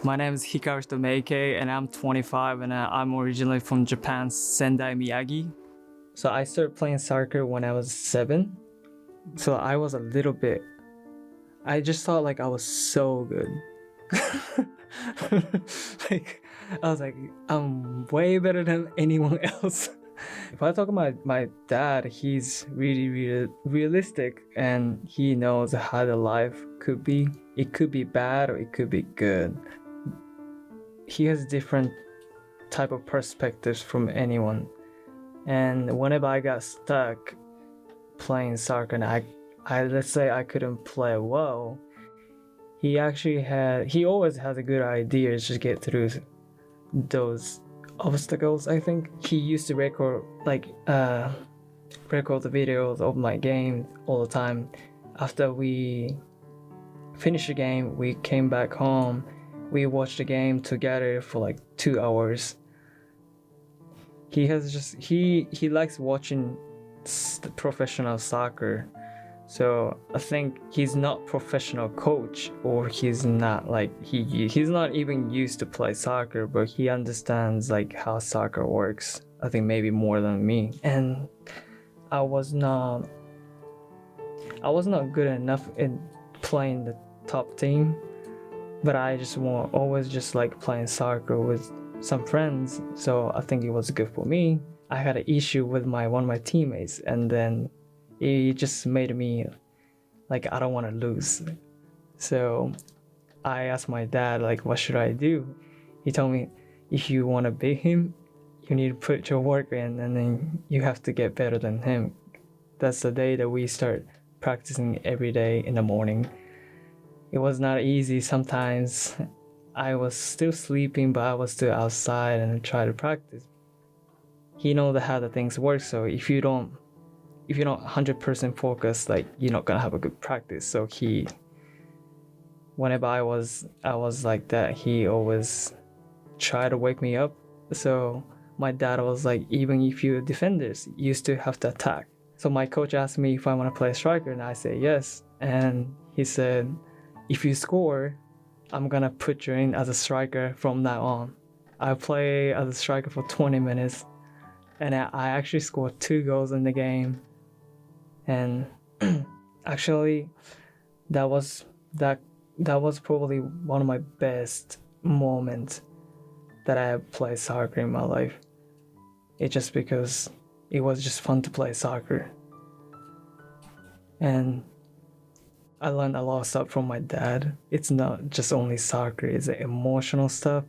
My name is Hikaruhito and I'm 25 and I'm originally from Japan's Sendai, Miyagi. So I started playing soccer when I was 7. So I was a little bit, I just thought like I was so good. Like, I was like, I'm way better than anyone else. If I talk about my dad, he's really realistic and he knows how the life could be. It could be bad or it could be good. He has different type of perspectives from anyone. And whenever I got stuck playing soccer and I let's say I couldn't play well, he always has a good idea to get through those obstacles. I think he used to record the videos of my game all the time. After we finished the game, we came back home, we watched the game together for like 2 hours. He likes watching professional soccer. So I think he's not professional coach, or he's not like he's not even used to play soccer, but he understands like how soccer works. I think maybe more than me. And I was not good enough in playing the top team, but I always just like playing soccer with some friends. So I think it was good for me. I had an issue with one of my teammates, and then it just made me like I don't want to lose. So I asked my dad like, what should I do? He told me, if you want to beat him, you need to put your work in, and then you have to get better than him. That's the day that we start practicing every day in the morning. It was not easy. Sometimes I was still sleeping, but I was still outside and try to practice. He knows how the things work, so if you don't 100% focus, like you're not gonna have a good practice. So whenever I was like that, he always tried to wake me up. So my dad was like, even if you're defenders, you still have to attack. So my coach asked me if I want to play striker, and I said yes. And he said, if you score, I'm gonna put you in as a striker from now on. I play as a striker for 20 minutes, and I actually scored 2 goals in the game. And actually, that was probably one of my best moments that I have played soccer in my life. It's just because it was just fun to play soccer. And I learned a lot of stuff from my dad. It's not just only soccer, it's the emotional stuff.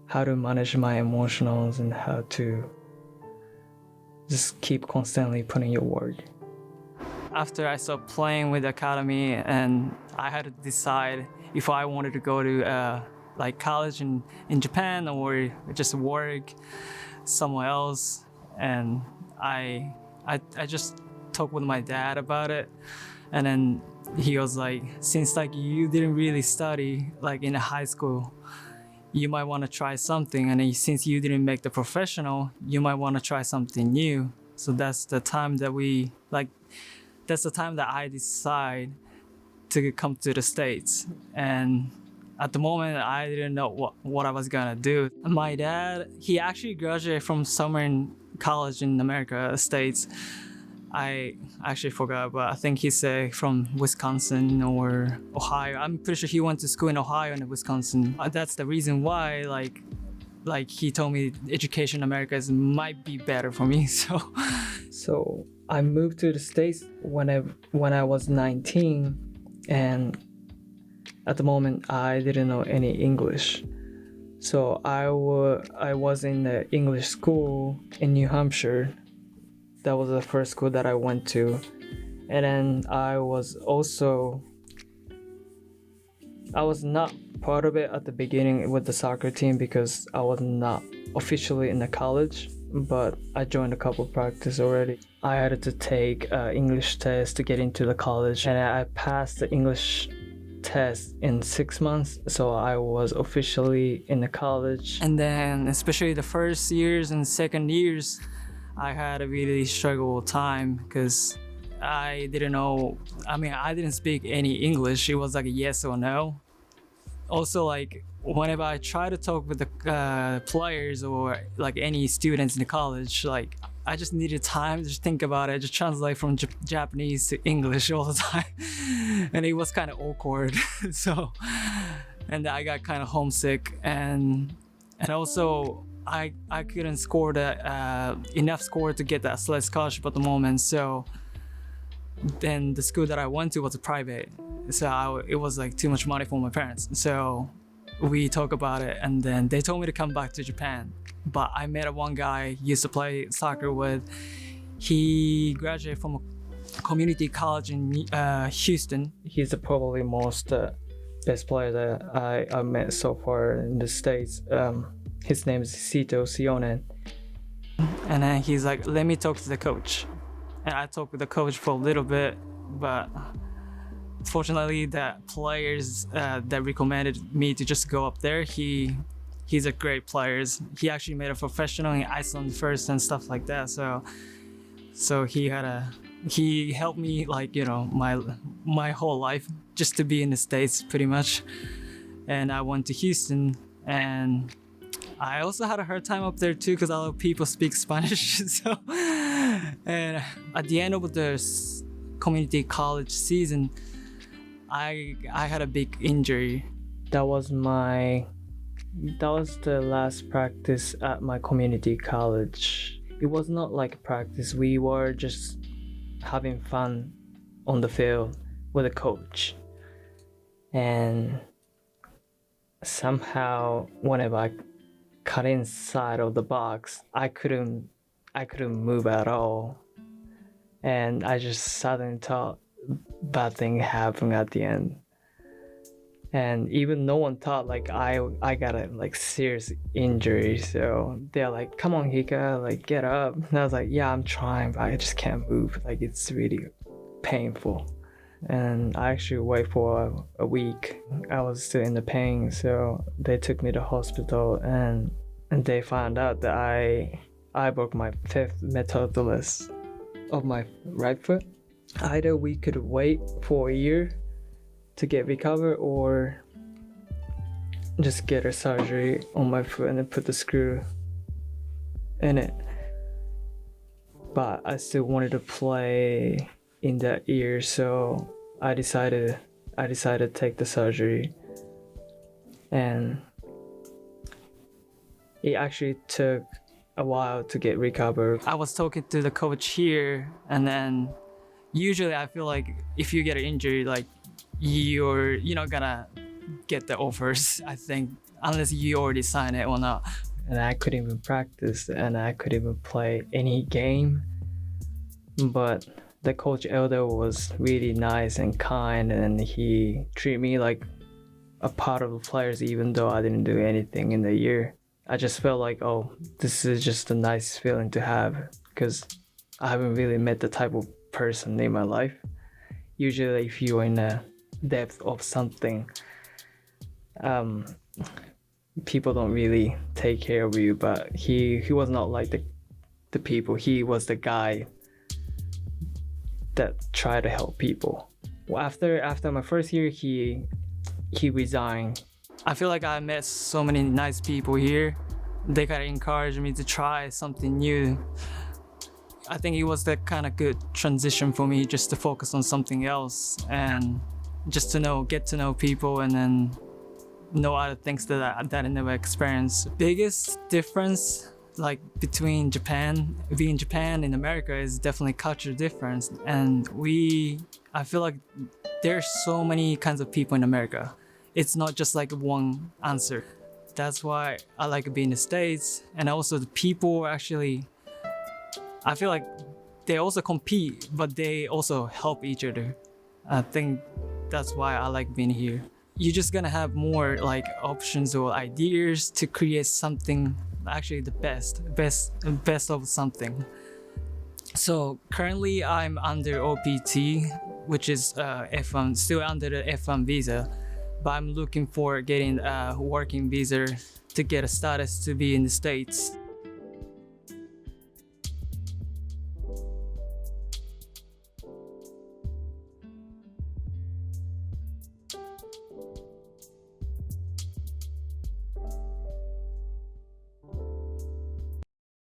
How to manage my emotions and how to just keep constantly putting your work. After I started playing with the academy, and I had to decide if I wanted to go to like college in Japan or just work somewhere else. And I just talked with my dad about it, and then he was like, since like you didn't really study like in high school, you might want to try something, and then since you didn't make the professional, you might want to try something new. So that's the time that I decide to come to the States. And at the moment, I didn't know what I was gonna do. My dad, he actually graduated from summer in college in America, States. I actually forgot, but I think he said from Wisconsin or Ohio. I'm pretty sure he went to school in Ohio and Wisconsin. That's the reason why, like he told me education in America might be better for me. So I moved to the States when I was 19, and at the moment I didn't know any English. So I was in the English school in New Hampshire. That was the first school that I went to. And then I was not part of it at the beginning with the soccer team because I was not officially in the college, but I joined a couple practice already. I had to take an English test to get into the college, and I passed the English test in 6 months, so I was officially in the college. And then especially the first years and second years, I had a really struggle time because I didn't speak any English. It was like a yes or no. also like whenever I try to talk with the players or like any students in the college, like I just needed time to just think about it, just translate from Japanese to English all the time, and it was kind of awkward. So, and I got kind of homesick, and also I couldn't score the enough score to get the athletic scholarship at the moment. So then the school that I went to was a private, so it was like too much money for my parents. So we talked about it, and then they told me to come back to Japan. But I met one guy I used to play soccer with. He graduated from a community college in Houston. He's the probably most best player that I met so far in the States. His name is Sito Sionen. And then he's like, let me talk to the coach. And I talked with the coach for a little bit, but fortunately the players that recommended me to just go up there, he's a great player. He actually made a professional in Iceland first and stuff like that. So he helped me, like, you know, my whole life just to be in the States pretty much. And I went to Houston, and I also had a hard time up there too because a lot of people speak Spanish. So, and at the end of the community college season, I had a big injury. That was the last practice at my community college. It was not like a practice. We were just having fun on the field with a coach. And somehow whenever I cut inside of the box, I couldn't move at all. And I just suddenly thought bad thing happened at the end. And even no one thought like I got a like serious injury. So they're like, come on, Hika, like get up. And I was like, yeah, I'm trying, but I just can't move. Like it's really painful. And I actually waited for a week. I was still in the pain. So they took me to hospital, and they found out that I broke my 5th metatarsal of my right foot. Either we could wait for a year to get recovered, or just get a surgery on my foot and then put the screw in it. But I still wanted to play in that year, so I decided to take the surgery. And it actually took a while to get recovered. I was talking to the coach here, and then usually I feel like if you get an injury, like you're not gonna get the offers, I think, unless you already sign it or not. And I couldn't even practice, and I couldn't even play any game. But the coach Elder was really nice and kind, and he treated me like a part of the players, even though I didn't do anything in the year. I just felt like, oh, this is just a nice feeling to have, because I haven't really met the type of person in my life. Usually if you're in a depth of something, people don't really take care of you, but he was not like the people. He was the guy that tried to help people. Well, after my first year, he resigned. I feel like I met so many nice people here. They kind of encouraged me to try something new. I think it was that kind of good transition for me, just to focus on something else and just to get to know people, and then know other things that I never experienced. Biggest difference like between being Japan and America is definitely culture difference. And I feel like there's so many kinds of people in America. It's not just like one answer. That's why I like being in the States. And also the people actually, I feel like they also compete, but they also help each other. I think that's why I like being here. You're just gonna have more like options or ideas to create something, actually the best of something. So currently I'm under OPT, which is F1, still under the F1 visa, but I'm looking for getting a working visa to get a status to be in the States.